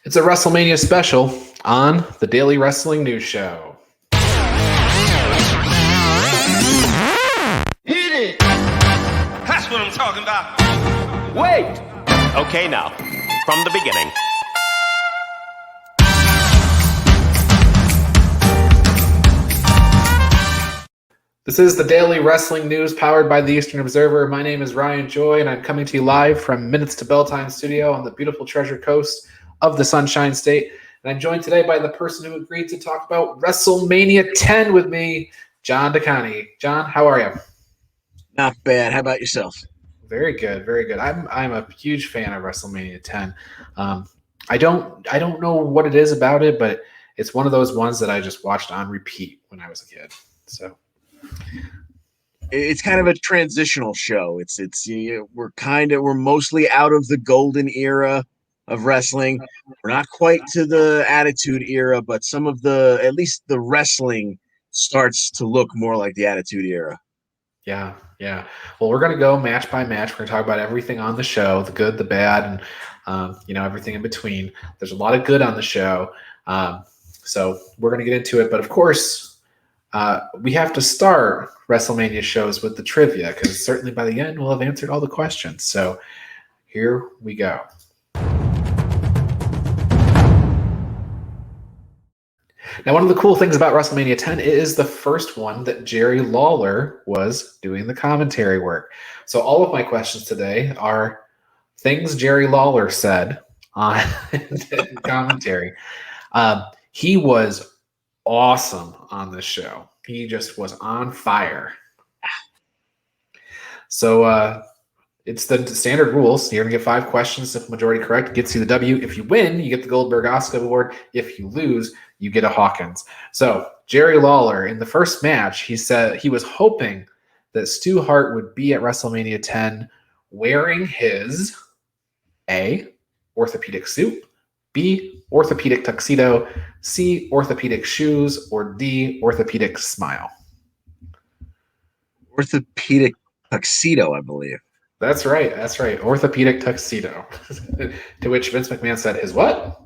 It's a WrestleMania special on the Daily Wrestling News Show. Hit it! That's what I'm talking about. Wait! Okay, now, from the beginning. This is the Daily Wrestling News powered by the Eastern Observer. My name is Ryan Joy, and I'm coming to you live from Minutes to Bell Time Studio on the beautiful Treasure Coast of the Sunshine State. And I'm joined today by the person who agreed to talk about WrestleMania 10 with me, John DeConnie. John, how are you? Not bad. How about yourself? Very good, very good. I'm a huge fan of WrestleMania 10. I don't know what it is about it, but it's one of those ones that I just watched on repeat when I was a kid. So it's kind of a transitional show. We're mostly out of the golden era of wrestling. We're not quite to the Attitude Era, but at least the wrestling starts to look more like the Attitude Era. Yeah. Well, we're gonna go match by match. We're gonna talk about everything on the show, the good, the bad, and everything in between. There's a lot of good on the show, so we're gonna get into it. But of course, we have to start WrestleMania shows with the trivia, because certainly by the end we'll have answered all the questions. So here we go. Now, one of the cool things about WrestleMania 10 is the first one that Jerry Lawler was doing the commentary work. So all of my questions today are things Jerry Lawler said on commentary. He was awesome on this show. He just was on fire. So it's the standard rules. You're going to get 5 questions. If majority correct, gets you the W. If you win, you get the Goldberg Oscar Award. If you lose, you get a Hawkins. So Jerry Lawler, in the first match, he said he was hoping that Stu Hart would be at WrestleMania 10 wearing his A, orthopedic suit, B, orthopedic tuxedo, C, orthopedic shoes, or D, orthopedic smile. Orthopedic tuxedo, I believe. That's right. Orthopedic tuxedo. To which Vince McMahon said, his what?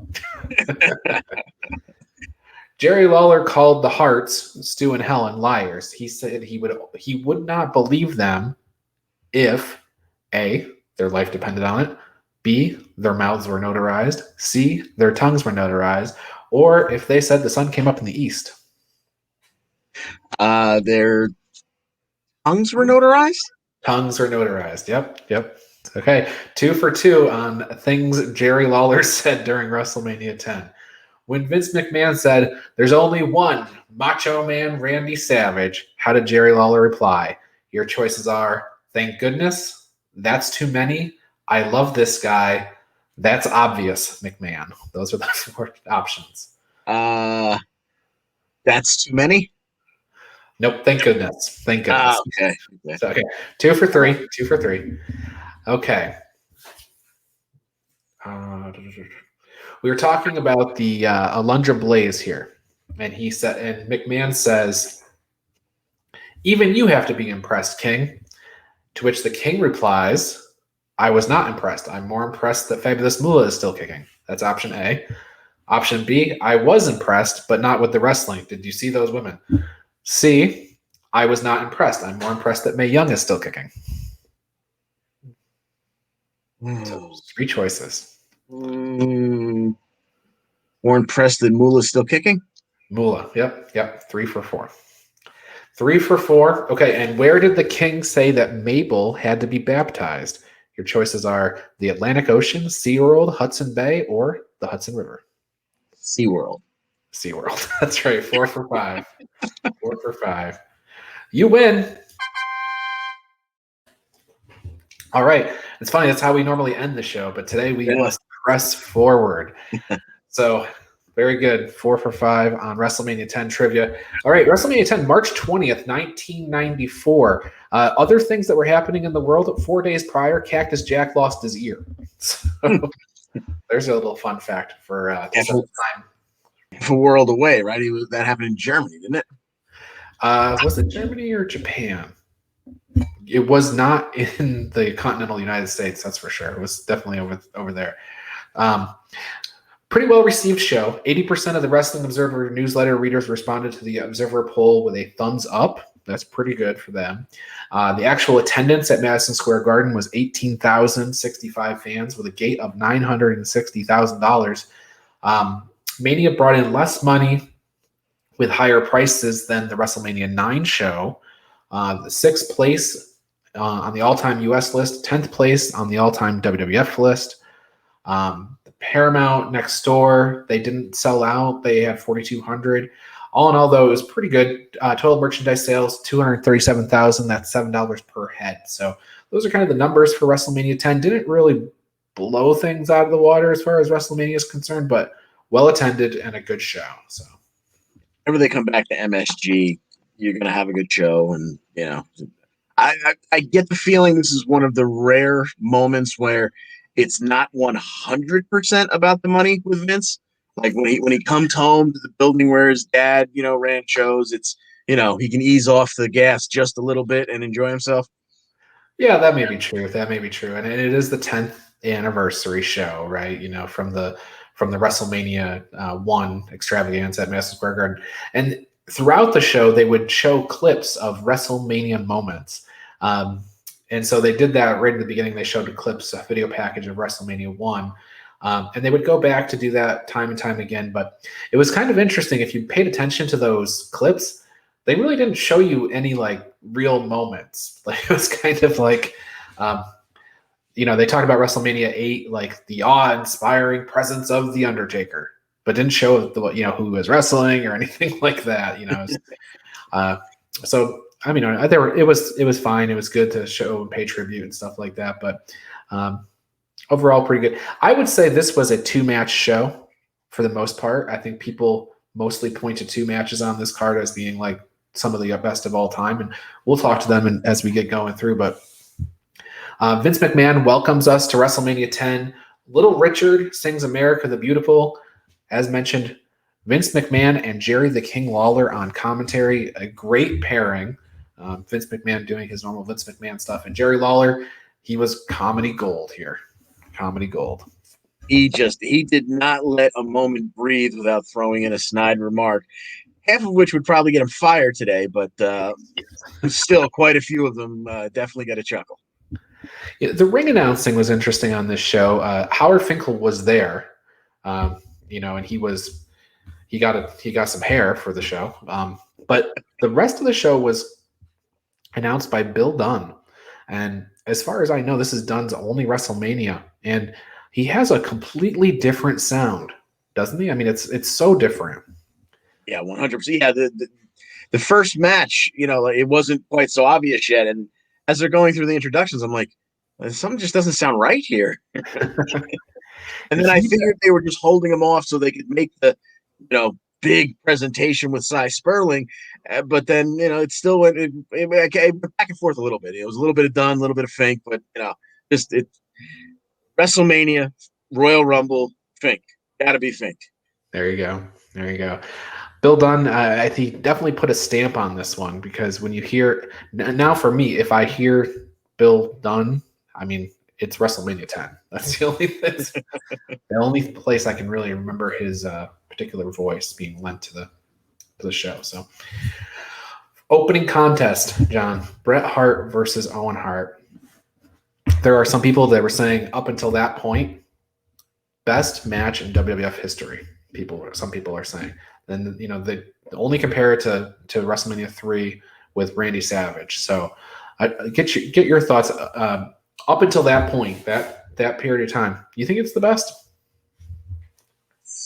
Jerry Lawler called the Harts, Stu and Helen, liars. He said he would not believe them if A, their life depended on it, B, their mouths were notarized, C, their tongues were notarized, or if they said the sun came up in the east. Their tongues were notarized? Tongues were notarized. Yep. Okay, 2 for 2 on things Jerry Lawler said during WrestleMania 10. When Vince McMahon said, there's only one Macho Man Randy Savage, how did Jerry Lawler reply? Your choices are, thank goodness, that's too many, I love this guy, that's obvious, McMahon. Those are the 4 options. That's too many? Nope, thank goodness. Okay. So, okay, 2 for 3. Okay. We were talking about the Alundra Blaze here, and McMahon says, even you have to be impressed, King. To which the King replies, I was not impressed. I'm more impressed that Fabulous Moolah is still kicking. That's option A. Option B, I was impressed, but not with the wrestling. Did you see those women? C, I was not impressed. I'm more impressed that Mae Young is still kicking. So 3 choices. More impressed that Moolah's still kicking? Moolah, yep. 3 for 4. 3 for 4. Okay, and where did the King say that Mabel had to be baptized? Your choices are the Atlantic Ocean, SeaWorld, Hudson Bay, or the Hudson River. SeaWorld. That's right. 4 for 5. 4 for 5. You win. All right. It's funny. That's how we normally end the show, but today we must press forward. So very good. 4 for 5 on WrestleMania 10 trivia. All right. WrestleMania 10, March 20th, 1994. Other things that were happening in the world 4 days prior, Cactus Jack lost his ear. So there's a little fun fact for time. A world away, right? That happened in Germany, didn't it? Was it Germany or Japan? It was not in the continental United States, that's for sure. It was definitely over there. Pretty well received show. 80% of the Wrestling Observer newsletter readers responded to the Observer poll with a thumbs up. That's pretty good for them. The actual attendance at Madison Square Garden was 18,065 fans with a gate of $960,000. Mania brought in less money with higher prices than the WrestleMania 9 show. The 6th place on the all-time US list, 10th place on the all-time WWF list. The Paramount next door, they didn't sell out. They had 4,200. All in all, though, it was pretty good. Total merchandise sales, $237,000. That's $7 per head. So those are kind of the numbers for WrestleMania 10. Didn't really blow things out of the water as far as WrestleMania is concerned, but well attended and a good show. So whenever they come back to MSG, you're going to have a good show. And, you know, I get the feeling this is one of the rare moments where it's not 100% about the money with Vince. Like when he comes home to the building where his dad, you know, ran shows, it's, you know, he can ease off the gas just a little bit and enjoy himself. Yeah, that may be true. That may be true. And it is the 10th anniversary show, right? You know, from the WrestleMania 1 extravaganza at Madison Square Garden. And throughout the show, they would show clips of WrestleMania moments. And so they did that right in the beginning. They showed a video package of WrestleMania 1. And they would go back to do that time and time again. But it was kind of interesting. If you paid attention to those clips, they really didn't show you any like real moments. Like it was kind of like, you know, they talked about WrestleMania 8, like the awe-inspiring presence of The Undertaker, but didn't show who was wrestling or anything like that. You know, so I mean, it was fine. It was good to show and pay tribute and stuff like that. But overall, pretty good. I would say this was a 2-match show for the most part. I think people mostly point to 2 matches on this card as being like some of the best of all time, and we'll talk to them as we get going through. But Vince McMahon welcomes us to WrestleMania 10. Little Richard sings America the Beautiful. As mentioned, Vince McMahon and Jerry the King Lawler on commentary. A great pairing. Vince McMahon doing his normal Vince McMahon stuff. And Jerry Lawler, he was comedy gold here. Comedy gold. He did not let a moment breathe without throwing in a snide remark, half of which would probably get him fired today, but still quite a few of them definitely got a chuckle. Yeah, the ring announcing was interesting on this show. Howard Finkel was there, and he got some hair for the show. But the rest of the show was announced by Bill Dunn. And as far as I know, this is Dunn's only WrestleMania, and he has a completely different sound, doesn't he? I mean, it's so different. Yeah, 100%. Yeah, the first match, you know, it wasn't quite so obvious yet, and as they're going through the introductions, I'm like, something just doesn't sound right here. And then I figured they were just holding him off so they could make the, you know, big presentation with Cy Sperling, but then, you know, it still went back and forth a little bit. It was a little bit of Dunn, a little bit of Fink, but, you know, WrestleMania, Royal Rumble, Fink. Gotta be Fink. There you go. Bill Dunn, I think definitely put a stamp on this one, because when you hear now, for me, if I hear Bill Dunn, I mean, it's WrestleMania 10. That's the only place I can really remember his particular voice being lent to the show. So, opening contest, John, Bret Hart versus Owen Hart. There are some people that were saying up until that point, best match in WWF history. Some people are saying. Then, you know, the only compare it to WrestleMania 3 with Randy Savage. So get your thoughts up until that point, that period of time. You think it's the best?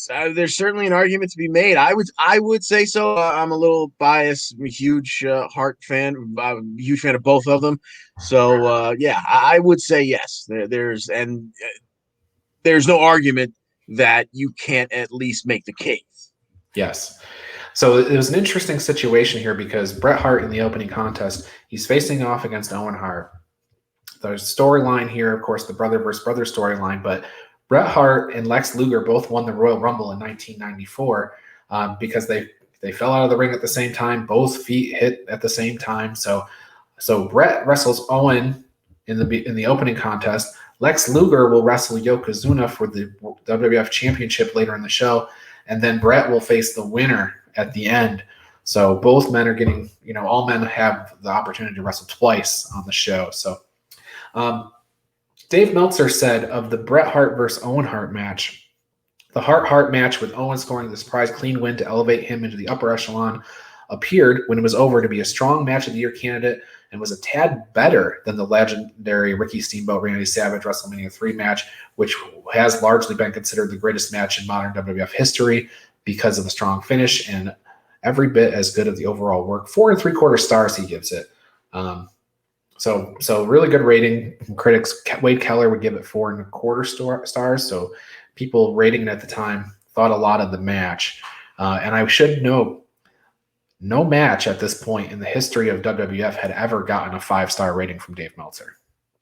There's certainly an argument to be made. I would say so. I'm a little biased. I'm a huge Hart fan. I'm a huge fan of both of them. So yeah, I would say yes. There's no argument that you can't at least make the case. Yes. So it was an interesting situation here, because Bret Hart in the opening contest, he's facing off against Owen Hart. There's a storyline here, of course, the brother versus brother storyline, but Bret Hart and Lex Luger both won the Royal Rumble in 1994 because they fell out of the ring at the same time. Both feet hit at the same time. So Bret wrestles Owen in the opening contest. Lex Luger will wrestle Yokozuna for the WWF Championship later in the show, and then Brett will face the winner at the end. So both men are getting, all men have the opportunity to wrestle twice on the show. So Dave Meltzer said of the Bret Hart versus Owen Hart match, the Hart match with Owen scoring the surprise clean win to elevate him into the upper echelon appeared when it was over to be a strong match of the year candidate and was a tad better than the legendary Ricky Steamboat Randy Savage WrestleMania 3 match, which has largely been considered the greatest match in modern WWF history because of the strong finish and every bit as good of the overall work. 4 3/4 stars he gives it. So really good rating from critics. Wade Keller would give it 4 1/4 stars. So people rating it at the time thought a lot of the match. And I should note, no match at this point in the history of WWF had ever gotten a 5-star rating from Dave Meltzer.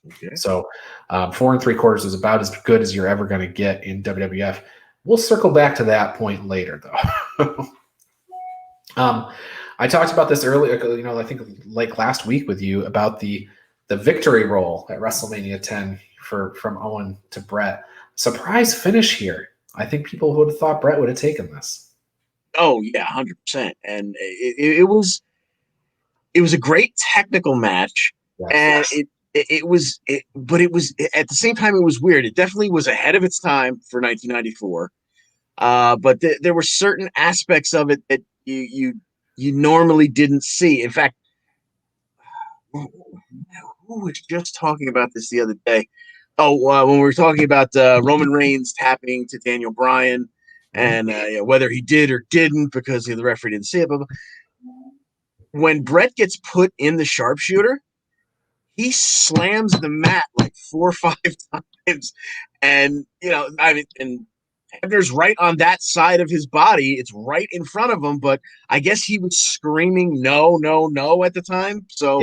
Okay. So 4 3/4 is about as good as you're ever going to get in WWF. We'll circle back to that point later, though. I talked about this earlier, I think like last week with you about the victory roll at WrestleMania 10 from Owen to Brett. Surprise finish here. I think people would have thought Brett would have taken this. Oh yeah, 100%. And it was a great technical match, yes. And it was at the same time it was weird. It definitely was ahead of its time for 1994. But there were certain aspects of it that you normally didn't see. In fact, who was just talking about this the other day? When we were talking about Roman Reigns tapping to Daniel Bryan, and whether he did or didn't because the referee didn't see it. But when Brett gets put in the sharpshooter, he slams the mat like 4 or 5 times, and and Hebner's right on that side of his body. It's right in front of him, but I guess he was screaming no, no, no at the time. So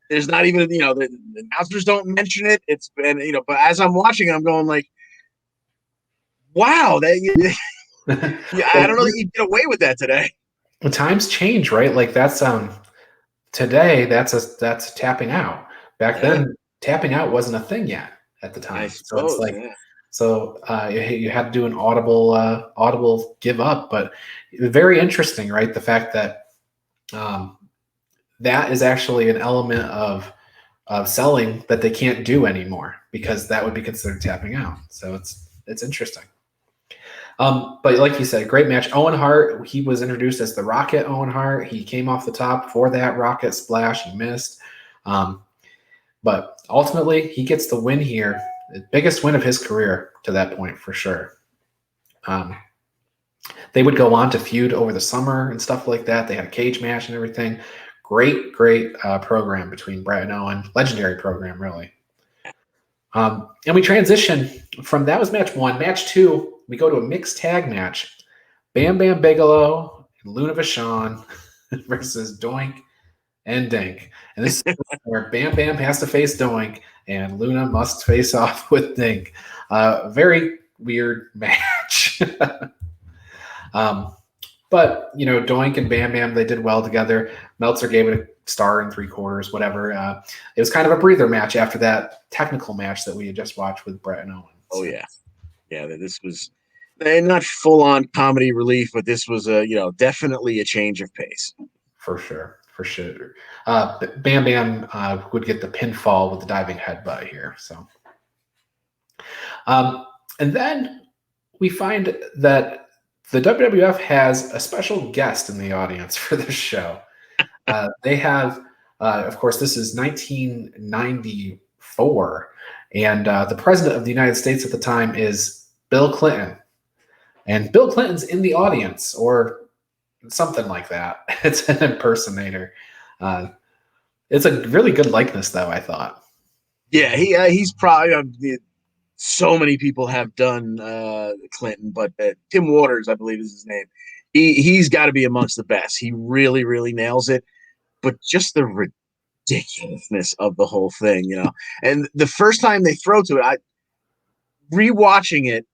there's not even, the announcers don't mention it. But as I'm watching, I'm going like, wow, that I don't know that you get away with that today. Well, times change, right? Like that's today that's tapping out. Back then, tapping out wasn't a thing yet at the time. So it's like you had to do an audible give up, but very interesting, right? The fact that that is actually an element of selling that they can't do anymore because that would be considered tapping out. So it's interesting. But like you said, great match. Owen Hart, he was introduced as the Rocket Owen Hart. He came off the top for that Rocket Splash. He missed. But ultimately, he gets the win here. The biggest win of his career to that point, for sure. They would go on to feud over the summer and stuff like that. They had a cage match and everything. Great program between Brett and Owen. Legendary program, really. And we transition from that was match 1. Match 2, we go to a mixed tag match. Bam Bam Bigelow and Luna Vachon versus Doink and Dink. And this is where Bam Bam has to face Doink and Luna must face off with Dink. Very weird match. But, Doink and Bam Bam, they did well together. Meltzer gave it a star and 3/4, whatever. It was kind of a breather match after that technical match that we had just watched with Brett and Owen. So. Oh, yeah. Yeah, this was not full-on comedy relief, but this was, definitely a change of pace. For sure. Bam Bam would get the pinfall with the diving headbutt here. So, and then we find that the WWF has a special guest in the audience for this show. They have, of course, this is 1994, and the president of the United States at the time is Bill Clinton. And Bill Clinton's in the audience, or something like that. It's an impersonator. It's a really good likeness, though, I thought. Yeah, he's probably so many people have done Clinton, but Tim Waters, I believe, is his name. He's got to be amongst the best. He really, really nails it. But just the ridiculousness of the whole thing, And the first time they throw to it, rewatching it,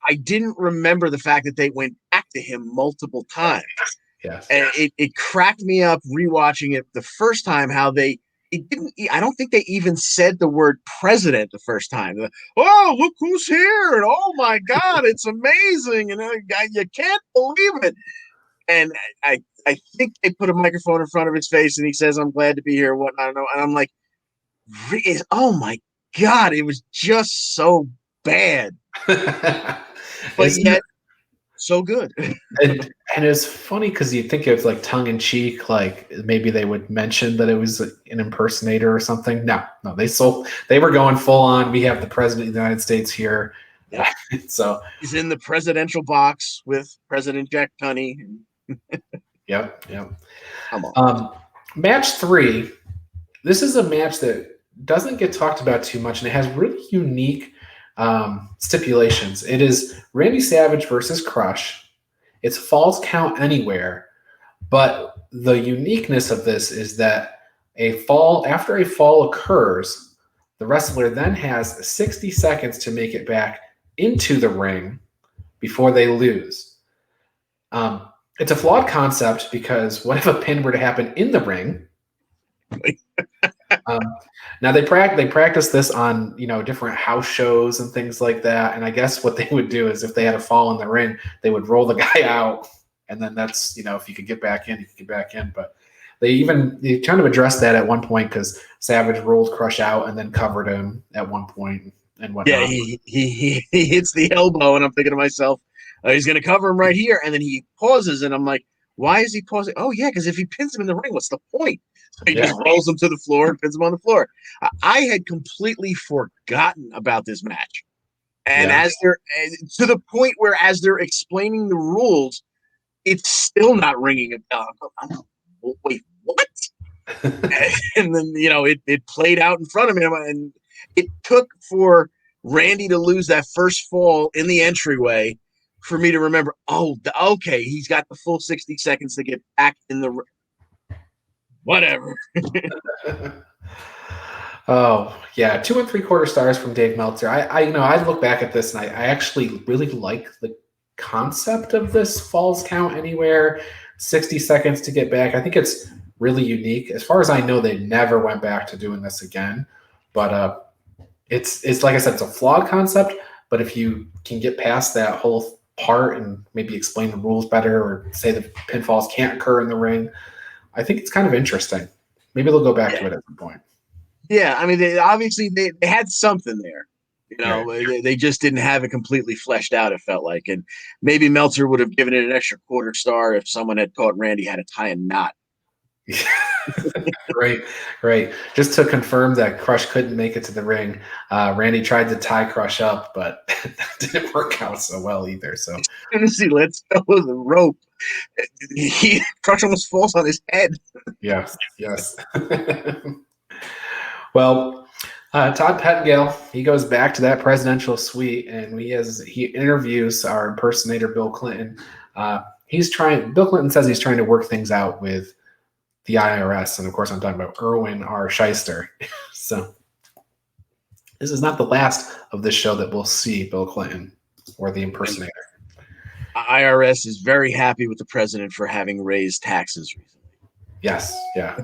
I didn't remember the fact that they went back to him multiple times. Yes. And it cracked me up rewatching it the first time how he I don't think they even said the word president the first time. Oh, look who's here! And oh my God, it's amazing! And you can't believe it. And I think they put a microphone in front of his face, and he says, "I'm glad to be here." What I don't know, and I'm like, oh my God, it was just so bad, but yet so good. and it's funny because you think it's like tongue in cheek, like maybe they would mention that it was an impersonator or something. No, they were going full on. We have the president of the United States here. Yeah. So he's in the presidential box with President Jack Tunney. Yep. Come on. Match 3. This is a match that doesn't get talked about too much, and it has really unique stipulations. It is Randy Savage versus Crush. It's falls count anywhere, but the uniqueness of this is that after a fall occurs, the wrestler then has 60 seconds to make it back into the ring before they lose. It's a flawed concept because what if a pin were to happen in the ring? Now they practice this on different house shows and things like that. And I guess what they would do is if they had a fall in the ring, they would roll the guy out, and then that's if you could get back in, you could get back in. But they kind of addressed that at one point because Savage rolled Crush out and then covered him at one point and whatnot. Yeah, he hits the elbow, and I'm thinking to myself, he's going to cover him right here, and then he pauses, and I'm like, why is he pausing? Oh yeah, because if he pins him in the ring, what's the point? So he just rolls him to the floor and pins him on the floor. I had completely forgotten about this match, and as they're to the point where as they're explaining the rules, it's still not ringing a bell. Wait, what? And then it played out in front of him, and it took for Randy to lose that first fall in the entryway for me to remember, okay, he's got the full 60 seconds to get back in the whatever. Oh, yeah. 2 3/4 stars from Dave Meltzer. I look back at this and I actually really like the concept of this falls count anywhere, 60 seconds to get back. I think it's really unique. As far as I know, they never went back to doing this again. But it's like I said, it's a flawed concept. But if you can get past that whole part and maybe explain the rules better or say the pinfalls can't occur in the ring, I think it's kind of interesting. Maybe they'll go back to it at some point. Yeah, I mean, they had something there. They just didn't have it completely fleshed out, it felt like. And maybe Meltzer would have given it an extra 1/4 star if someone had taught Randy how to tie a knot. Great. Just to confirm that Crush couldn't make it to the ring, Randy tried to tie Crush up, but that didn't work out so well either. So as soon as he lets go of the rope, Crush almost falls on his head. Yes. Well, Todd Pettengill, he goes back to that presidential suite, and he interviews our impersonator Bill Clinton. Bill Clinton says he's trying to work things out with the IRS, and of course I'm talking about Erwin R. Shyster. So this is not the last of this show that we'll see Bill Clinton or the impersonator. IRS is very happy with the president for having raised taxes recently. Yes, yeah.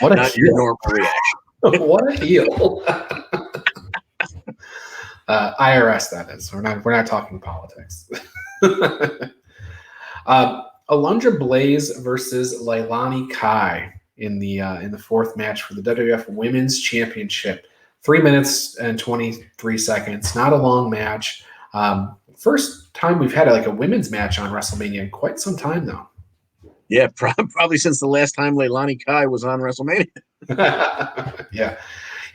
What a normal reaction. What a heel. IRS, that is. We're not talking politics. Alundra Blaze versus Leilani Kai in the fourth match for the WWF Women's Championship. 3 minutes and 23 seconds. Not a long match. First time we've had a women's match on WrestleMania in quite some time, though. Yeah, probably since the last time Leilani Kai was on WrestleMania. Yeah.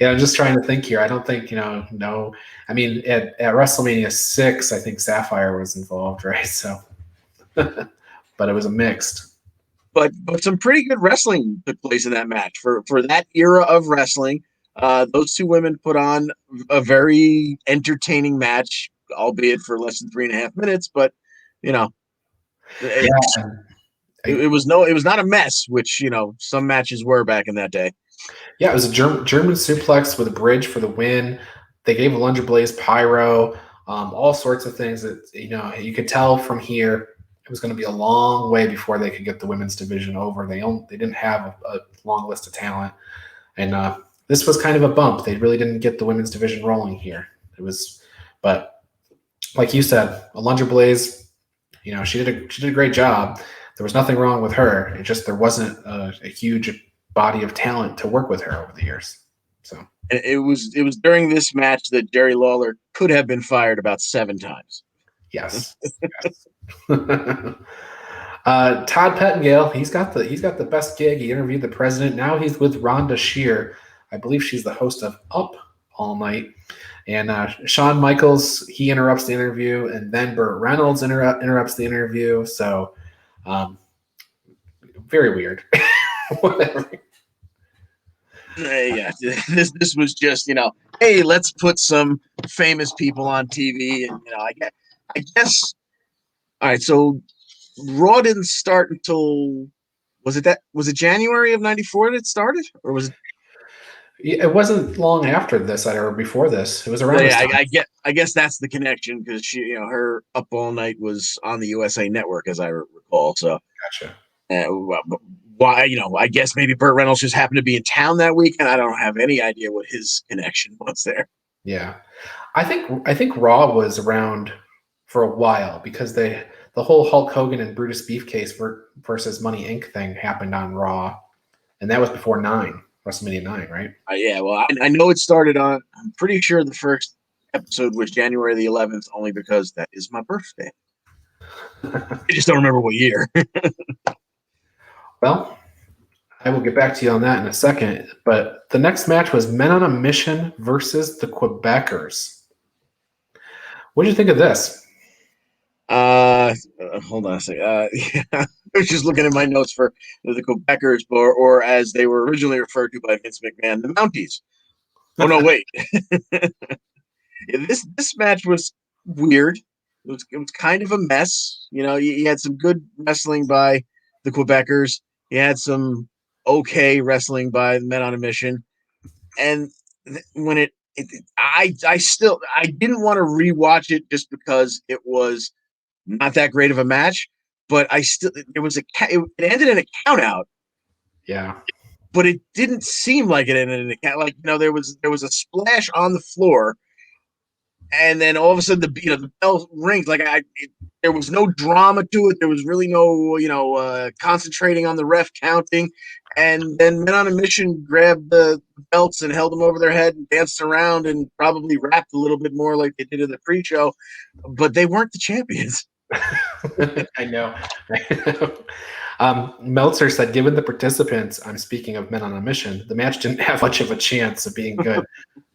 I'm just trying to think here. I don't think, no. I mean, at WrestleMania 6, I think Sapphire was involved, right? So, but it was a mixed. But some pretty good wrestling took place in that match. For that era of wrestling, those two women put on a very entertaining match, albeit for less than 3.5 minutes. But, it was not a mess, which, some matches were back in that day. Yeah, it was a German suplex with a bridge for the win. They gave Alundra Blaze pyro, all sorts of things that, you could tell from here it was going to be a long way before they could get the women's division over. They didn't have a long list of talent. And this was kind of a bump. They really didn't get the women's division rolling here. But like you said, Alundra Blaze, she did a great job. There was nothing wrong with her. It just there wasn't a huge body of talent to work with her over the years. So it was during this match that Jerry Lawler could have been fired about 7 times. Yes. Yes. Todd Pettengill, he's got the best gig. He interviewed the president. Now he's with Rhonda Shear. I believe she's the host of Up All Night. And Shawn Michaels, he interrupts the interview, and then Burt Reynolds interrupts the interview. So very weird. Whatever. Yeah, this was just, hey, let's put some famous people on TV, and I guess. All right, so Raw didn't start until was it January of '94 that it started, or was it? It wasn't long after this or before this. It was around. Yeah, this time. I guess that's the connection because she, her Up All Night was on the USA Network, as I recall. So Gotcha. Why, I guess maybe Burt Reynolds just happened to be in town that weekend. I don't have any idea what his connection was there. Yeah, I think Raw was around for a while because the whole Hulk Hogan and Brutus Beefcake versus Money Inc. thing happened on Raw, and that was before WrestleMania 9, right? Yeah, well, I know it started on. I'm pretty sure the first episode was January the 11th, only because that is my birthday. I just don't remember what year. Well, I will get back to you on that in a second. But the next match was Men on a Mission versus the Quebecers. What did you think of this? Hold on a second. Yeah, I was just looking at my notes for the Quebecers, or as they were originally referred to by Vince McMahon, the Mounties. Oh no, wait. This match was weird. It was kind of a mess. You had some good wrestling by the Quebecers. You had some okay wrestling by the Men on a Mission, and when I didn't want to rewatch it just because it was not that great of a match, but it ended in a count out. Yeah. But it didn't seem like it ended in a count. Like, there was a splash on the floor, and then all of a sudden the bell rings. Like there was no drama to it. There was really no concentrating on the ref counting. And then Men on a Mission grabbed the belts and held them over their head and danced around and probably rapped a little bit more like they did in the pre-show, but they weren't the champions. I know. Meltzer said, given the participants, I'm speaking of Men on a Mission, the match didn't have much of a chance of being good.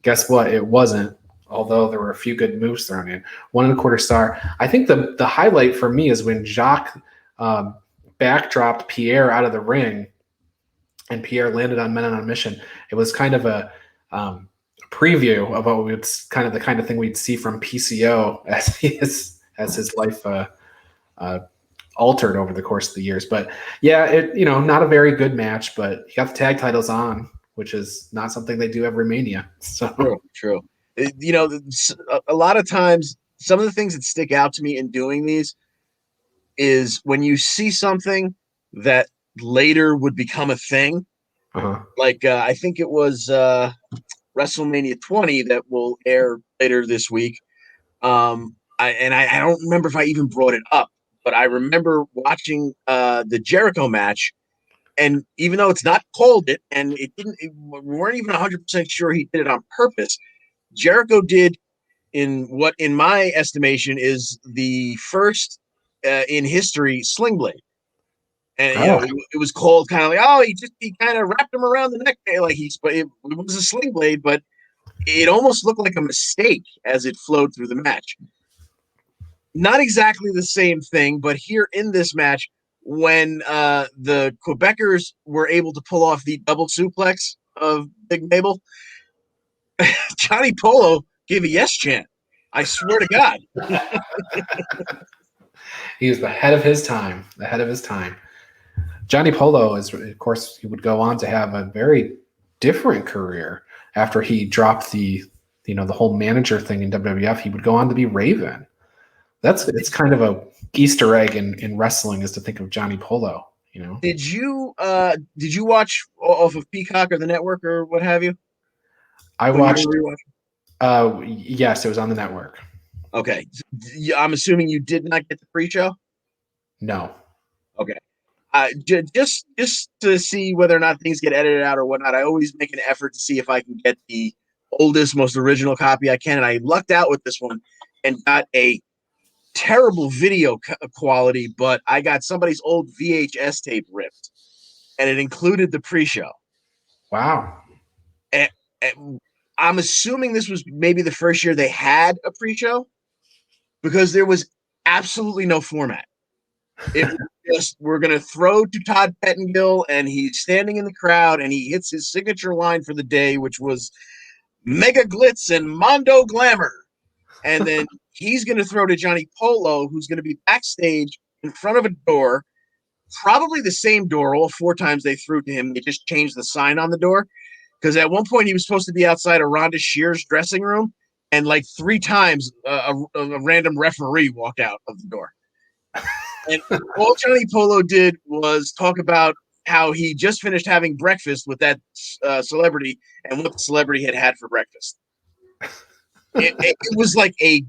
Guess what? It wasn't. Although there were a few good moves thrown in. 1.25 star. I think the highlight for me is when Jacques backdropped Pierre out of the ring and Pierre landed on Men on a Mission. It was kind of a preview of what the kind of thing we'd see from PCO as his life altered over the course of the years. But yeah, not a very good match, but he got the tag titles on, which is not something they do every Mania. So True. A lot of times, some of the things that stick out to me in doing these is when you see something that later would become a thing. Uh-huh. Like I think it was WrestleMania 20 that will air later this week. I don't remember if I even brought it up, but I remember watching the Jericho match, and even though it's not called it, and we weren't even 100% sure he did it on purpose. Jericho did in what, in my estimation, is the first in history Sling Blade. And it was called kind of like, he kind of wrapped him around the neck, like it was a Sling Blade, but it almost looked like a mistake as it flowed through the match. Not exactly the same thing, but here in this match, when the Quebecers were able to pull off the double suplex of Big Mabel, Johnny Polo gave a yes chant. I swear to God. He was ahead of his time. Johnny Polo of course, he would go on to have a very different career after he dropped the whole manager thing in WWF. He would go on to be Raven. It's kind of a Easter egg in wrestling is to think of Johnny Polo. You know, Did you watch off of Peacock or the network or what have you? I When you watched. were rewatching? Yes, it was on the network. Okay, I'm assuming you did not get the pre-show. No. Okay, just to see whether or not things get edited out or whatnot. I always make an effort to see if I can get the oldest, most original copy I can, and I lucked out with this one and got a terrible video quality, but I got somebody's old VHS tape ripped, and it included the pre-show. Wow. And I'm assuming this was maybe the first year they had a pre-show because there was absolutely no format. It was just, we're going to throw to Todd Pettengill, and he's standing in the crowd, and he hits his signature line for the day, which was Mega Glitz and Mondo Glamour. And then he's going to throw to Johnny Polo, who's going to be backstage in front of a door, probably the same door. All 4 times they threw to him, they just changed the sign on the door. Because at one point he was supposed to be outside of Rhonda Shear's dressing room, and like 3 times a random referee walked out of the door. And all Johnny Polo did was talk about how he just finished having breakfast with that celebrity and what the celebrity had had for breakfast. It was like a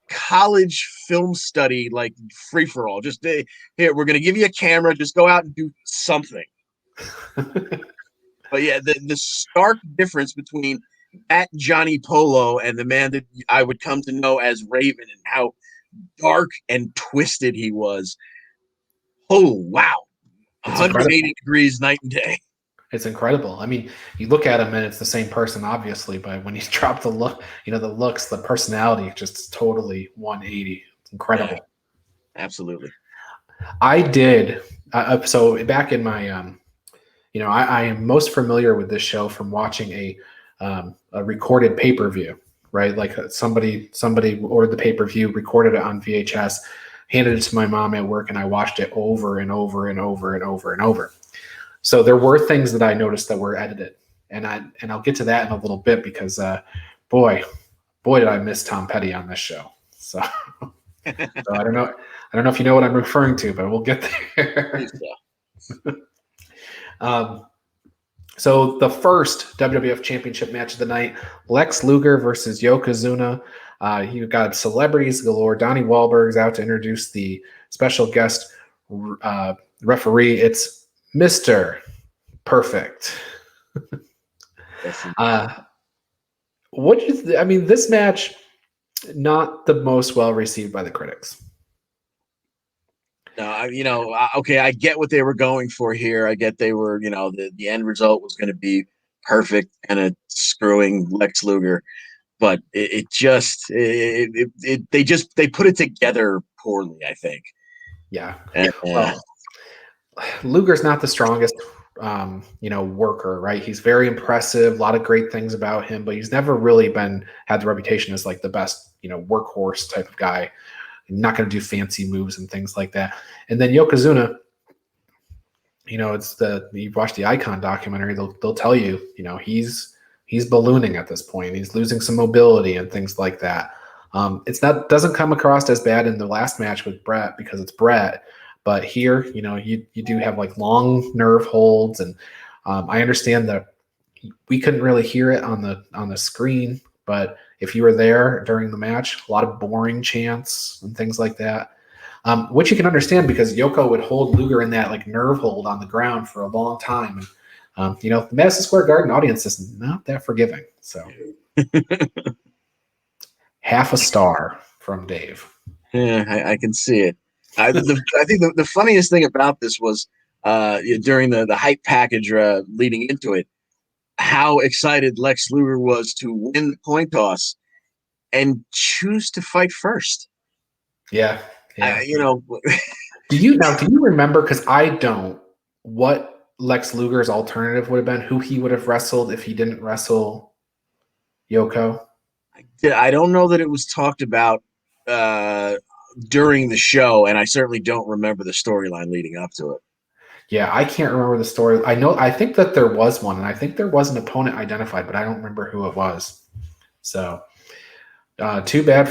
college film study, like free for all. Just here, we're gonna give you a camera. Just go out and do something. But yeah, the stark difference between that Johnny Polo and the man that I would come to know as Raven, and how dark and twisted he was. Oh wow, It's 180 incredible. degrees night and day. It's incredible. I mean, you look at him and it's the same person, obviously, but when he's dropped the look, the looks, the personality, just totally 180. It's incredible. Yeah, absolutely. I did. So back in my, I am most familiar with this show from watching a recorded pay-per-view, right? Like somebody ordered the pay-per-view, recorded it on VHS, handed it to my mom at work, and I watched it over and over and over and over and over. So there were things that I noticed that were edited, and I'll get to that in a little bit because, boy, did I miss Tom Petty on this show. So, so I don't know if you know what I'm referring to, but we'll get there. So the first WWF Championship match of the night: Lex Luger versus Yokozuna. You got celebrities galore. Donnie Wahlberg's out to introduce the special guest referee. It's Mr. Perfect. What do you I mean, this match, not the most well received by the critics. No, okay, I get what they were going for here. I get they were, the end result was going to be perfect and a screwing Lex Luger, but they put it together poorly, I think. Yeah. And, well, Luger's not the strongest, worker, right? He's very impressive, a lot of great things about him, but he's never really had the reputation as like the best, workhorse type of guy. Not going to do fancy moves and things like that. And then Yokozuna, you've watched the Icon documentary, they'll tell you, he's ballooning at this point. He's losing some mobility and things like that. Doesn't come across as bad in the last match with Brett because it's Brett. But here, you do have like long nerve holds, and I understand that we couldn't really hear it on the screen, but if you were there during the match, a lot of boring chants and things like that, which you can understand because Yoko would hold Luger in that like nerve hold on the ground for a long time. And, the Madison Square Garden audience is not that forgiving. So half a star from Dave. Yeah, I can see it. I think the funniest thing about this was during the hype package leading into it, how excited Lex Luger was to win the coin toss and choose to fight first. Yeah. Do you remember? Because I don't. What Lex Luger's alternative would have been? Who he would have wrestled if he didn't wrestle Yoko? I don't know that it was talked about during the show, and I certainly don't remember the storyline leading up to it. Yeah, I can't remember the story. I think that there was one, and I think there was an opponent identified, but I don't remember who it was. So, too bad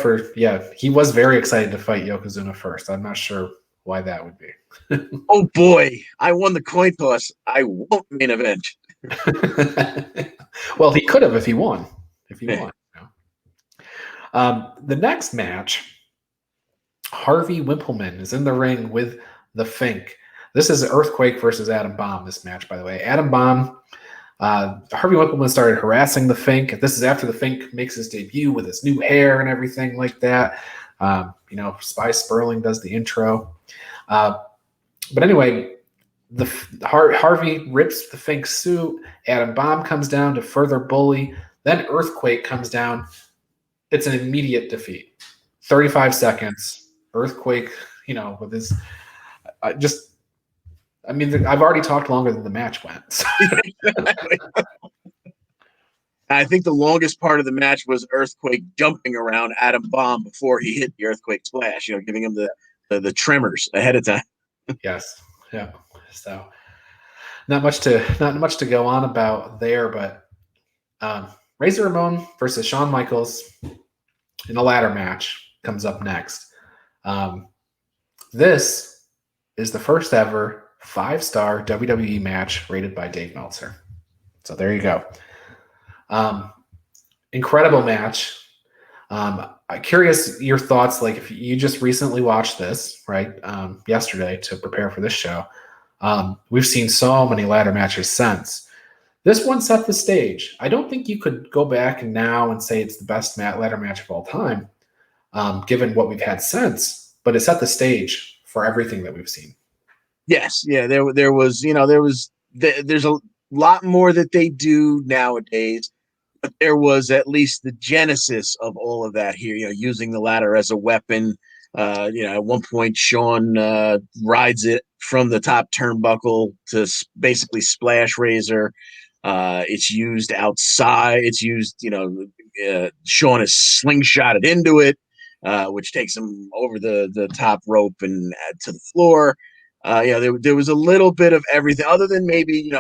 he was very excited to fight Yokozuna first. I'm not sure why that would be. Oh boy, I won the coin toss. I won't main event. Well, he could have if he won. The next match, Harvey Wimpleman is in the ring with the Fink. This is Earthquake versus Adam Bomb, this match, by the way. Adam Bomb, Harvey Wimpleman started harassing the Fink. This is after the Fink makes his debut with his new hair and everything like that. Spy Sperling does the intro. But anyway, Harvey rips the Fink's suit. Adam Bomb comes down to further bully. Then Earthquake comes down. It's an immediate defeat. 35 seconds. Earthquake, with his I've already talked longer than the match went. So. I think the longest part of the match was Earthquake jumping around Adam Bomb before he hit the Earthquake splash, giving him the tremors ahead of time. Yes. Yeah. So not much to go on about there, but Razor Ramon versus Shawn Michaels in a ladder match comes up next. This is the first ever 5-star WWE match rated by Dave Meltzer. So there you go. Incredible match. I'm curious your thoughts. Like, if you just recently watched this, right, yesterday to prepare for this show, we've seen so many ladder matches since. This one set the stage. I don't think you could go back now and say it's the best ladder match of all time, given what we've had since, but it set the stage for everything that we've seen. Yes. Yeah. There's a lot more that they do nowadays, but there was at least the genesis of all of that here, using the ladder as a weapon. At one point, Shawn rides it from the top turnbuckle to basically splash Razor. It's used outside. It's used, Shawn is slingshotted into it, which takes him over the top rope and to the floor. There was a little bit of everything other than maybe,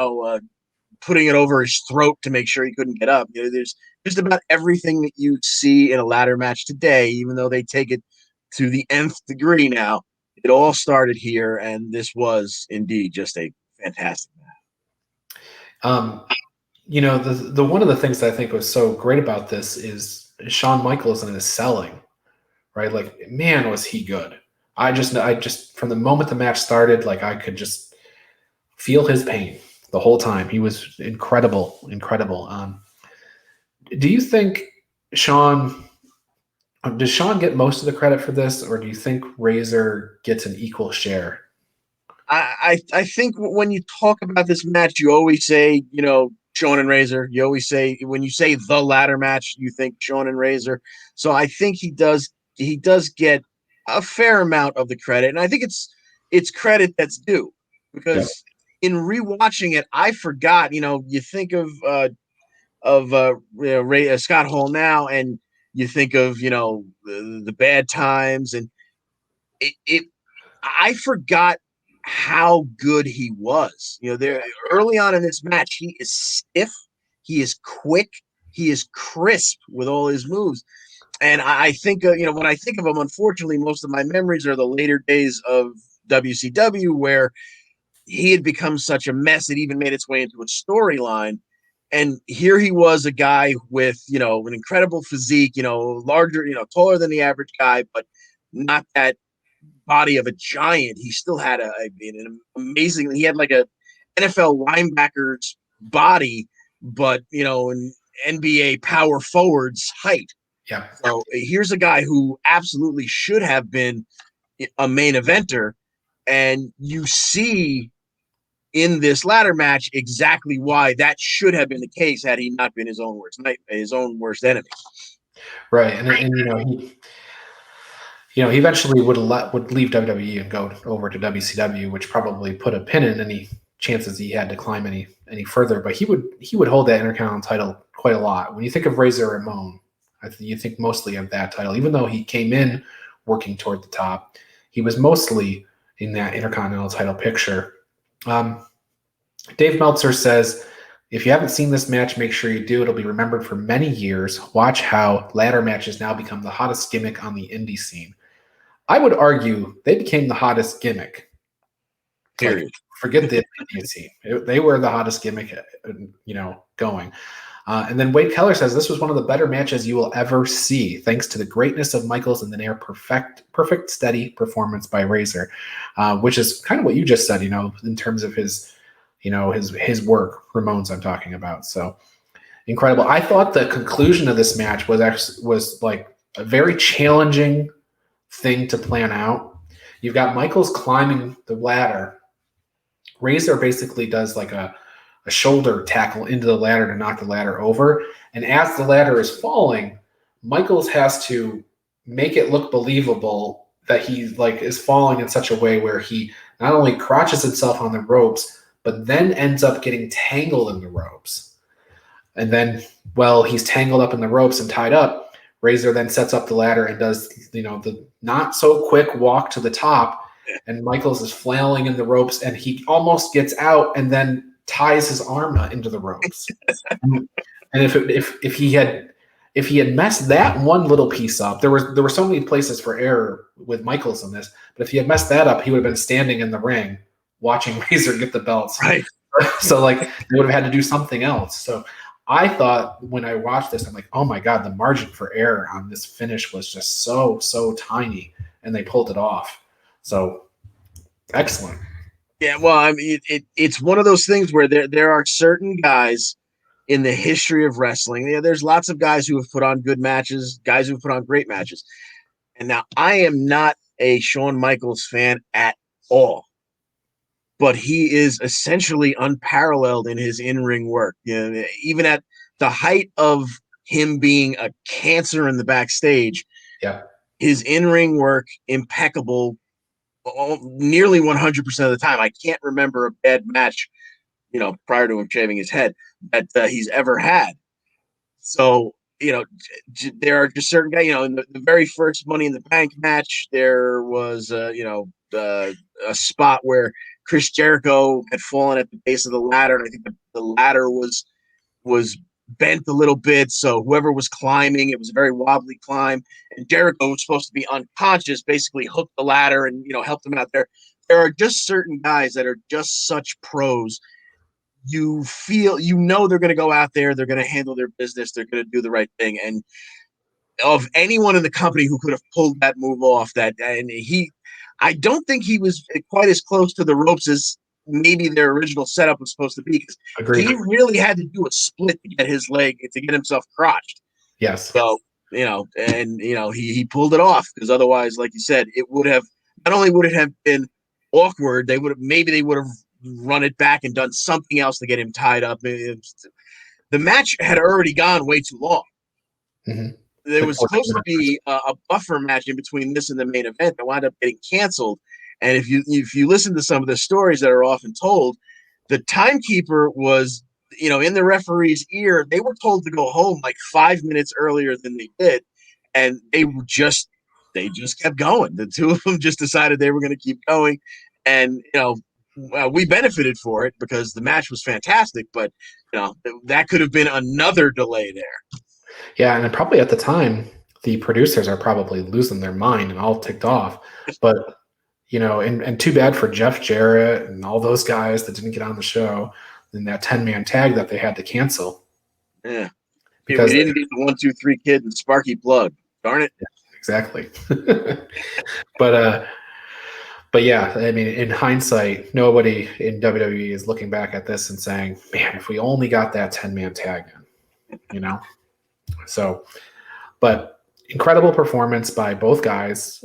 putting it over his throat to make sure he couldn't get up. There's just about everything that you see in a ladder match today, even though they take it to the nth degree now. It all started here, and this was indeed just a fantastic match. The one of the things that I think was so great about this is Shawn Michaels and his selling, right? Like, man, was he good. I just from the moment the match started, like, I could just feel his pain the whole time. He was incredible. Do you think does Shawn get most of the credit for this, or do you think Razor gets an equal share? I think when you talk about this match, you always say, Shawn and Razor. You always say, when you say the ladder match, you think Shawn and Razor. So I think he does get a fair amount of the credit, and I think it's credit that's due, because in rewatching it, I forgot. You think of Scott Hall now, and you think of the bad times, and I forgot how good he was. There early on in this match, he is stiff, he is quick, he is crisp with all his moves. And I think, when I think of him, unfortunately, most of my memories are the later days of WCW, where he had become such a mess, it even made its way into a storyline. And here he was, a guy with, an incredible physique, larger, taller than the average guy, but not that body of a giant. He still had an amazing, he had like a NFL linebacker's body, but, an NBA power forward's height. Yeah. So here's a guy who absolutely should have been a main eventer, and you see in this ladder match exactly why that should have been the case had he not been his own worst enemy. Right, and he eventually would leave WWE and go over to WCW, which probably put a pin in any chances he had to climb any further. But he would hold that Intercontinental title quite a lot. When you think of Razor Ramon, you think mostly of that title. Even though he came in working toward the top, he was mostly in that Intercontinental title picture. Dave Meltzer says, if you haven't seen this match, make sure you do. It'll be remembered for many years. Watch how ladder matches now become the hottest gimmick on the indie scene. I would argue they became the hottest gimmick. Period. Like, forget the immediacy. They were the hottest gimmick, going. And then Wade Keller says this was one of the better matches you will ever see, thanks to the greatness of Michaels and the near perfect steady performance by Razor, which is kind of what you just said, in terms of his work, Ramones I'm talking about. So incredible. I thought the conclusion of this match was like a very challenging thing to plan out. You've got Michaels climbing the ladder. Razor basically does like a shoulder tackle into the ladder to knock the ladder over. And as the ladder is falling, Michaels has to make it look believable that he is falling in such a way where he not only crotches himself on the ropes, but then ends up getting tangled in the ropes. And then, he's tangled up in the ropes and tied up. Razor then sets up the ladder and does, the not so quick walk to the top. And Michaels is flailing in the ropes and he almost gets out and then ties his arm into the ropes. And if he had messed that one little piece up, there were so many places for error with Michaels in this, but if he had messed that up, he would have been standing in the ring watching Razor get the belts. Right. So they would have had to do something else. So I thought when I watched this, I'm like, oh my God, the margin for error on this finish was just so tiny, and they pulled it off. So excellent. Yeah, well, I mean, it's one of those things where there are certain guys in the history of wrestling. Yeah, there's lots of guys who have put on good matches, guys who have put on great matches. And now I am not a Shawn Michaels fan at all, but he is essentially unparalleled in his in-ring work. Even at the height of him being a cancer in the backstage, his in-ring work impeccable. Nearly 100% of the time. I can't remember a bad match, prior to him shaving his head that he's ever had. So, there are just certain guys, in the very first Money in the Bank match, there was, a spot where Chris Jericho had fallen at the base of the ladder. And I think the ladder was bent a little bit. So whoever was climbing, it was a very wobbly climb. And Jericho was supposed to be unconscious, basically hooked the ladder and, helped him out there. There are just certain guys that are just such pros. You feel, they're going to go out there, they're going to handle their business, they're going to do the right thing. And of anyone in the company who could have pulled that move off, I don't think he was quite as close to the ropes as maybe their original setup was supposed to be, because he really had to do a split to get his leg, to get himself crotched. Yes. So, he pulled it off, because otherwise, like you said, it would have, not only would it have been awkward, they would have run it back and done something else to get him tied up. The match had already gone way too long. Mm-hmm. There was supposed to be a buffer match in between this and the main event that wound up getting canceled. And if you listen to some of the stories that are often told, the timekeeper was, in the referee's ear. They were told to go home like 5 minutes earlier than they did, and they just kept going. The two of them just decided they were going to keep going, and we benefited for it because the match was fantastic. But that could have been another delay there. Yeah, and probably at the time, the producers are probably losing their mind and all ticked off. But and too bad for Jeff Jarrett and all those guys that didn't get on the show in that 10-man tag that they had to cancel. Yeah, because we didn't get the 1, 2, 3 kid and Sparky Plug. Darn it. Yeah, exactly. But yeah, I mean, in hindsight, nobody in WWE is looking back at this and saying, "Man, if we only got that 10-man tag in," So, but incredible performance by both guys.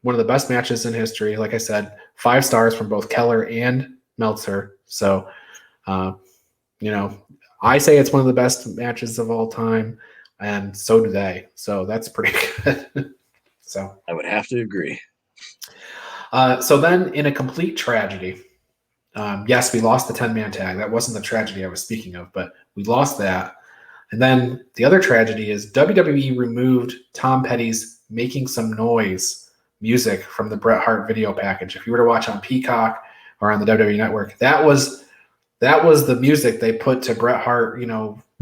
One of the best matches in history. Like I said, 5 stars from both Keller and Meltzer. So, I say it's one of the best matches of all time, and so do they. So that's pretty good. So I would have to agree. So then, in a complete tragedy, yes, we lost the 10-man tag. That wasn't the tragedy I was speaking of, but we lost that. And then the other tragedy is WWE removed Tom Petty's "Making Some Noise" music from the Bret Hart video package. If you were to watch on Peacock or on the WWE Network, that was the music they put to Bret Hart,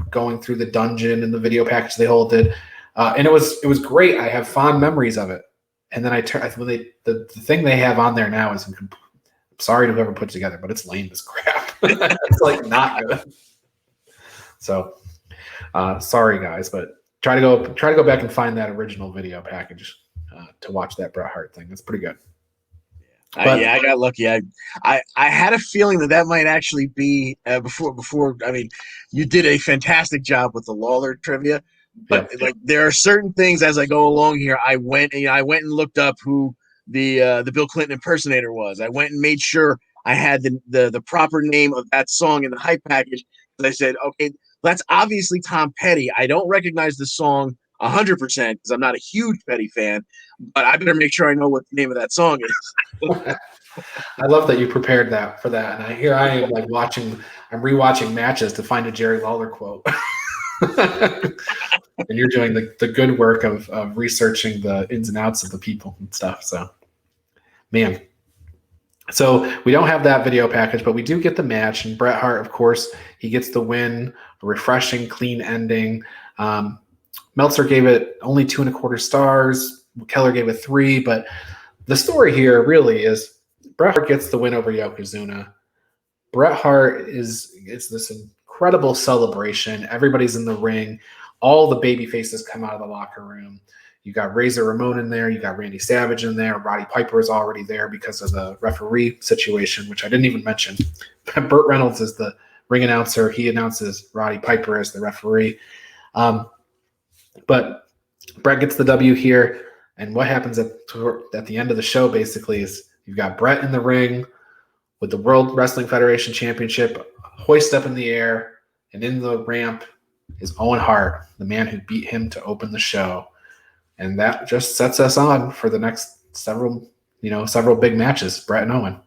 going through the dungeon and the video package they all did. And it was great. I have fond memories of it. And then the thing they have on there now is, I'm sorry to whoever put it together, but it's lame as crap. It's like not good. So sorry guys, but try to go back and find that original video package to watch that Bret Hart thing. It's pretty good. Yeah, I got lucky. I had a feeling that might actually be before. I mean, you did a fantastic job with the Lawler trivia, but like there are certain things as I go along here. I went and looked up who the Bill Clinton impersonator was. I went and made sure I had the proper name of that song in the hype package. And I said, okay, that's obviously Tom Petty. I don't recognize the song 100% because I'm not a huge Petty fan, but I better make sure I know what the name of that song is. I love that you prepared that for that. And here I am, like I'm rewatching matches to find a Jerry Lawler quote. And you're doing the good work of researching the ins and outs of the people and stuff. So, man. So we don't have that video package, but we do get the match. And Bret Hart, of course, he gets the win, a refreshing, clean ending. Meltzer gave it only 2.25 stars. Keller gave it 3, but the story here really is Bret Hart gets the win over Yokozuna. Bret Hart it's this incredible celebration. Everybody's in the ring. All the baby faces come out of the locker room. You got Razor Ramon in there. You got Randy Savage in there. Roddy Piper is already there because of the referee situation, which I didn't even mention. Burt Reynolds is the ring announcer. He announces Roddy Piper as the referee. But Bret gets the W here. And what happens at the end of the show basically is you've got Bret in the ring with the World Wrestling Federation Championship hoist up in the air, and in the ramp is Owen Hart, the man who beat him to open the show. And that just sets us on for the next several big matches, Bret and Owen.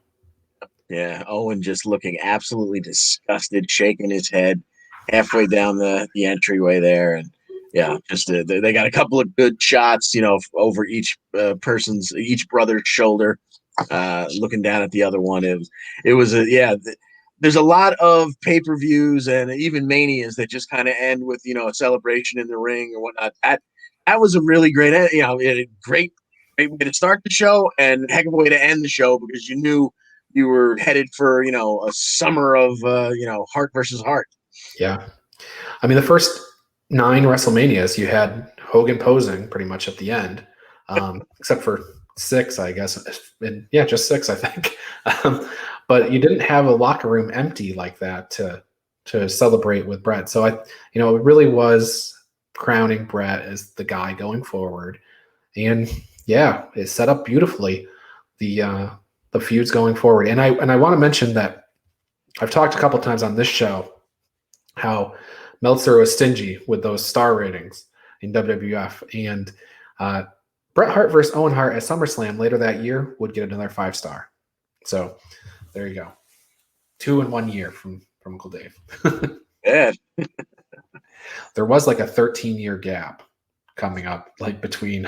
Yeah, Owen just looking absolutely disgusted, shaking his head halfway down the entryway there. And yeah, just they got a couple of good shots, over each brother's shoulder, looking down at the other one. It was there's a lot of pay-per-views and even manias that just kind of end with a celebration in the ring or whatnot. That was a really great, great way to start the show and heck of a way to end the show because you knew you were headed for a summer of Hart versus Hart. Yeah, I mean the first 9 WrestleManias, you had Hogan posing pretty much at the end, except for 6, I guess. And yeah, just 6, I think. But you didn't have a locker room empty like that to celebrate with Bret. So it really was crowning Bret as the guy going forward. And yeah, it set up beautifully the feuds going forward. And I want to mention that I've talked a couple times on this show how Meltzer was stingy with those star ratings in WWF. And Bret Hart versus Owen Hart at SummerSlam later that year would get another 5-star. So there you go. 2 in 1 year from Uncle Dave. Yeah. There was like a 13-year gap coming up like between.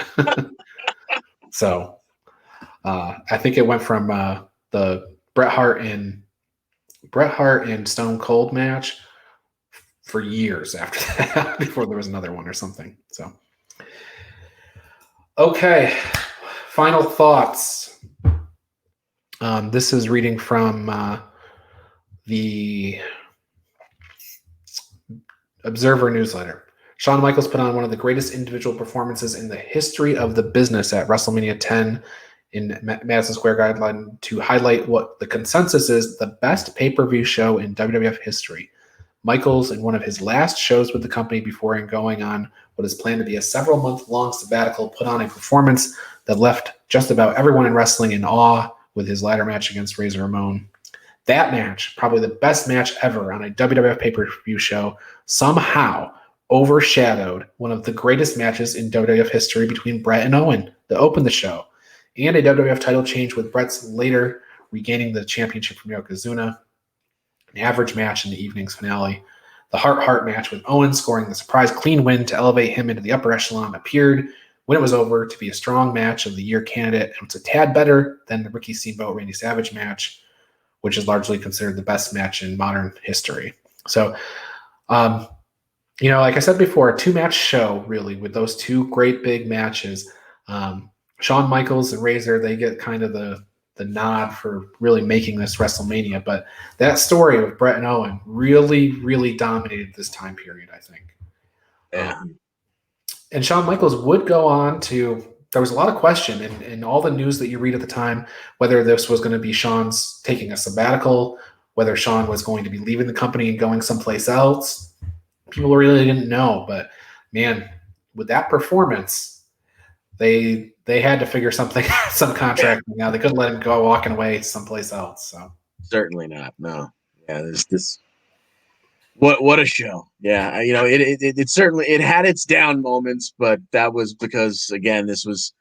So I think it went from the Bret Hart and Stone Cold match for years after that before there was another one or something. So, okay. Final thoughts. This is reading from the Observer newsletter. Shawn Michaels put on one of the greatest individual performances in the history of the business at WrestleMania 10 in Madison Square Garden to highlight what the consensus is the best pay-per-view show in WWF history. Michaels, in one of his last shows with the company before going on what is planned to be a several-month-long sabbatical, put on a performance that left just about everyone in wrestling in awe with his ladder match against Razor Ramon. That match, probably the best match ever on a WWF pay-per-view show, somehow overshadowed one of the greatest matches in WWF history between Bret and Owen that opened the show, and a WWF title change with Bret's later regaining the championship from Yokozuna. An average match in the evening's finale. The Hart match with Owen scoring the surprise clean win to elevate him into the upper echelon appeared when it was over to be a strong match of the year candidate, and it's a tad better than the Ricky Steamboat Randy Savage match, which is largely considered the best match in modern history. So, like I said before, a 2-match show really with those 2 great big matches. Shawn Michaels and Razor, they get kind of the nod for really making this WrestleMania. But that story of Brett and Owen really, really dominated this time period, I think. Yeah. And Shawn Michaels would go on to, there was a lot of question in all the news that you read at the time, whether this was going to be Shawn's taking a sabbatical, whether Shawn was going to be leaving the company and going someplace else. People really didn't know. But man, with that performance, they had to figure something, some contract. Now they couldn't let him go walking away someplace else. So Certainly not. No. Yeah. This. What a show. Yeah. It certainly it had its down moments, but that was because again, this was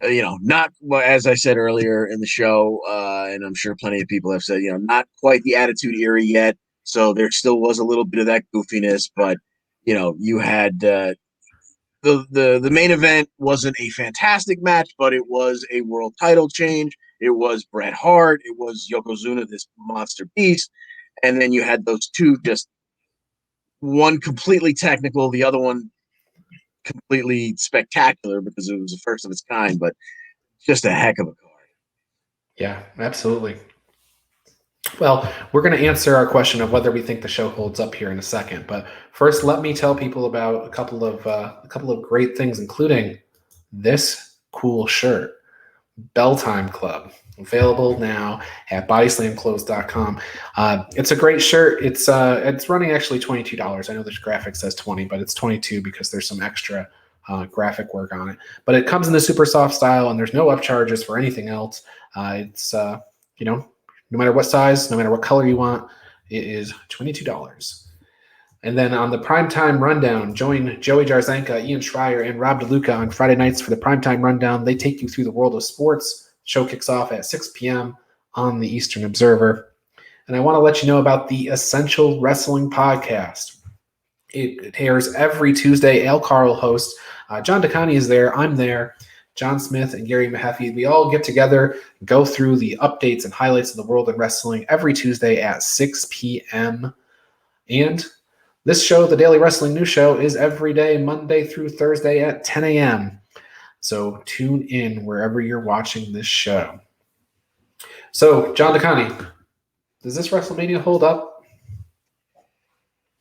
not as I said earlier in the show, and I'm sure plenty of people have said, not quite the Attitude Era yet. So there still was a little bit of that goofiness, but you had the main event wasn't a fantastic match, but it was a world title change. It was Bret Hart. It was Yokozuna, this monster beast, and then you had those two, just one completely technical, the other one completely spectacular because it was the first of its kind, but just a heck of a card. yeah, absolutely. Well, we're going to answer our question of whether we think the show holds up here in a second. But first, let me tell people about a couple of great things, including this cool shirt, Bell Time Club, available now at bodyslamclothes.com. It's a great shirt. It's running actually $22. I know the graphic says 20, but it's 22 because there's some extra graphic work on it. But it comes in the super soft style, and there's no upcharges for anything else. It's no matter what size, no matter what color you want, it is $22. And then on the Primetime Rundown, join Joey Jarzanka, Ian Schreier, and Rob DeLuca on Friday nights for the Primetime Rundown. They take you through the world of sports. The show kicks off at 6 p.m. on the Eastern Observer. And I want to let you know about the Essential Wrestling Podcast. It airs every Tuesday. Al Carl hosts. John DeCani is there. I'm there. John Smith and Gary Mahaffey, we all get together, go through the updates and highlights of the world of wrestling every Tuesday at 6 p.m. And this show, the Daily Wrestling News Show, is every day, Monday through Thursday at 10 a.m. So tune in wherever you're watching this show. So, John DeCani, does this WrestleMania hold up?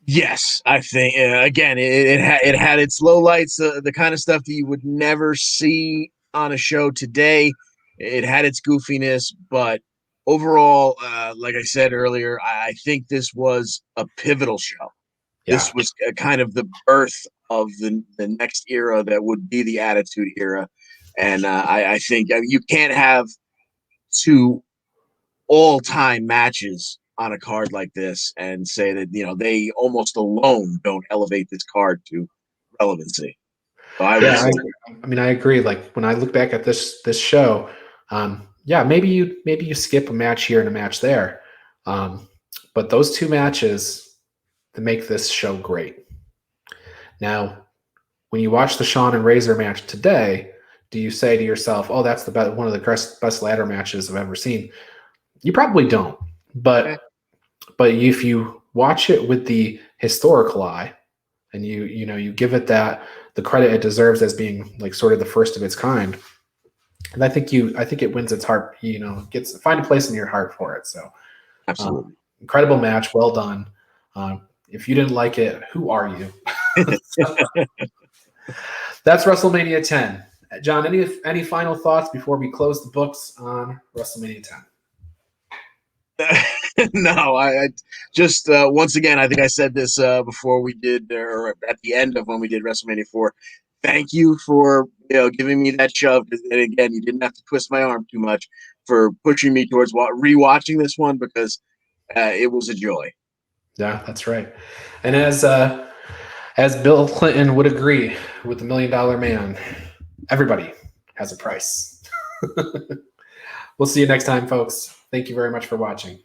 Yes, I think again it had its lowlights, the kind of stuff that you would never see on a show today. It had its goofiness, but overall, like I said earlier, I think this was a pivotal show. Yeah. This was kind of the birth of the next era that would be the Attitude Era, and I think you can't have two all-time matches on a card like this and say that they almost alone don't elevate this card to relevancy. So I agree. Like when I look back at this show, maybe you skip a match here and a match there, but those two matches that make this show great. Now, when you watch the Shawn and Razor match today, do you say to yourself, "Oh, that's one of the best ladder matches I've ever seen"? You probably don't, but if you watch it with the historical eye, and you give it the credit it deserves as being like sort of the first of its kind, and I think it wins its heart. Find a place in your heart for it. So, absolutely incredible match, well done. If you didn't like it, who are you? That's WrestleMania 10. John, any final thoughts before we close the books on WrestleMania 10? No, I just once again, I think I said this before we did, or at the end of when we did WrestleMania 4. Thank you for giving me that shove, and again, you didn't have to twist my arm too much for pushing me towards rewatching this one because it was a joy. Yeah, that's right. And as Bill Clinton would agree with the $1 Million Man, everybody has a price. We'll see you next time, folks. Thank you very much for watching.